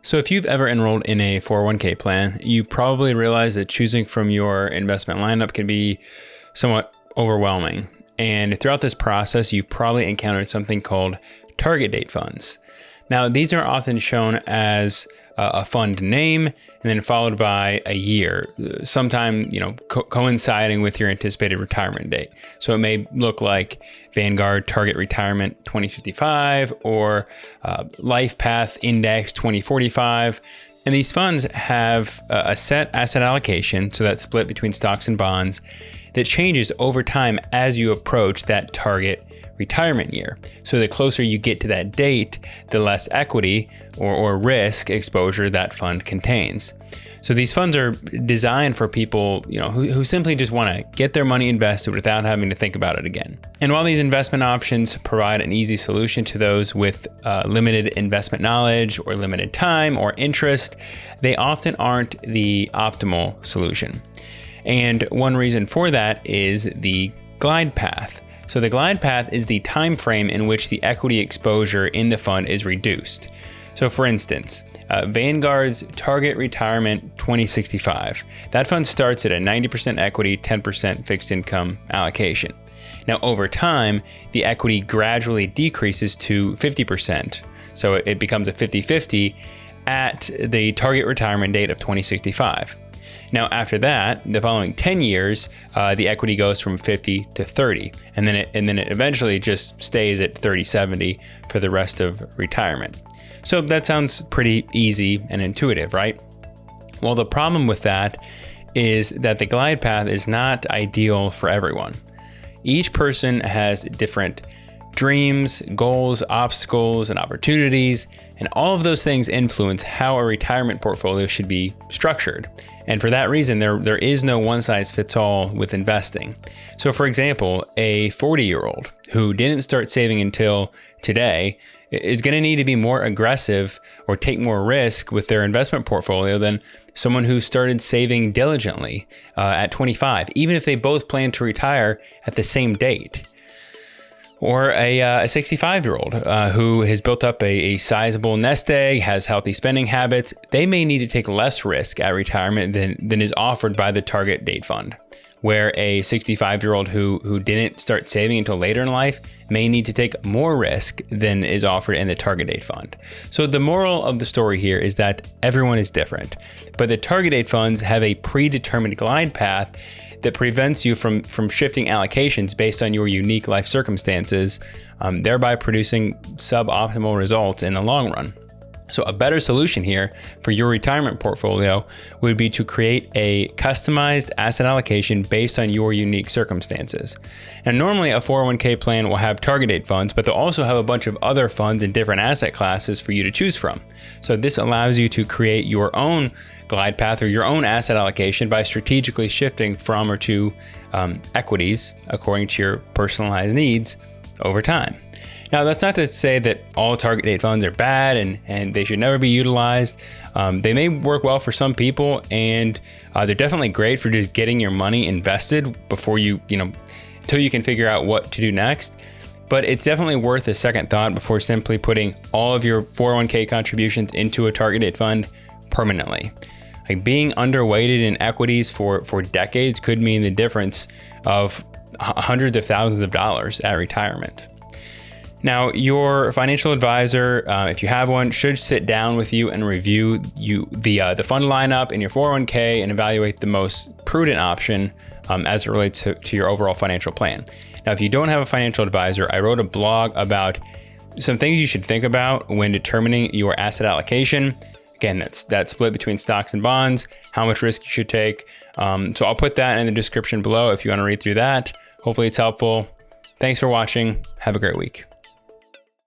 So if you've ever enrolled in a 401k plan, you probably realize that choosing from your investment lineup can be somewhat overwhelming. And throughout this process, you've probably encountered something called target date funds. Now, these are often shown as a fund name and then followed by a year, sometime, coinciding with your anticipated retirement date. So it may look like Vanguard Target Retirement 2055 or Life Path Index 2045. And these funds have a set asset allocation, so that's split between stocks and bonds, that changes over time as you approach that target retirement year. So the closer you get to that date, the less equity or risk exposure that fund contains. So these funds are designed for people, who simply just want to get their money invested without having to think about it again. And while these investment options provide an easy solution to those with limited investment knowledge or limited time or interest, they often aren't the optimal solution. And one reason for that is the glide path. So the glide path is the time frame in which the equity exposure in the fund is reduced. So for instance, Vanguard's Target Retirement 2065, that fund starts at a 90% equity, 10% fixed income allocation. Now over time, the equity gradually decreases to 50%. So it becomes a 50-50 at the target retirement date of 2065. Now, after that, the following 10 years, the equity goes from 50 to 30, and then it eventually just stays at 30-70 for the rest of retirement. So that sounds pretty easy and intuitive, right? Well, the problem with that is that the glide path is not ideal for everyone. Each person has different dreams, goals, obstacles, and opportunities, and all of those things influence how a retirement portfolio should be structured. And for that reason, there is no one-size-fits-all with investing. So for example, a 40-year-old who didn't start saving until today is going to need to be more aggressive or take more risk with their investment portfolio than someone who started saving diligently at 25, even if they both plan to retire at the same date. Or a 65-year-old who has built up a sizable nest egg, has healthy spending habits. They may need to take less risk at retirement than is offered by the target date fund, where a 65-year-old who didn't start saving until later in life may need to take more risk than is offered in the target date fund. So the moral of the story here is that everyone is different, but the target date funds have a predetermined glide path that prevents you from shifting allocations based on your unique life circumstances, thereby producing suboptimal results in the long run. So a better solution here for your retirement portfolio would be to create a customized asset allocation based on your unique circumstances. Now, normally a 401k plan will have target date funds, but they'll also have a bunch of other funds in different asset classes for you to choose from. So this allows you to create your own glide path or your own asset allocation by strategically shifting from or to equities according to your personalized needs over time. Now, that's not to say that all target date funds are bad and they should never be utilized. They may work well for some people, and they're definitely great for just getting your money invested before until you can figure out what to do next. But it's definitely worth a second thought before simply putting all of your 401k contributions into a target date fund permanently. Like being underweighted in equities for decades could mean the difference of hundreds of thousands of dollars at retirement. Now, your financial advisor, if you have one, should sit down with you and review the fund lineup in your 401k and evaluate the most prudent option as it relates to your overall financial plan. Now, if you don't have a financial advisor, I wrote a blog about some things you should think about when determining your asset allocation. Again, that's split between stocks and bonds, how much risk you should take. So I'll put that in the description below if you want to read through that. Hopefully it's helpful. Thanks for watching. Have a great week.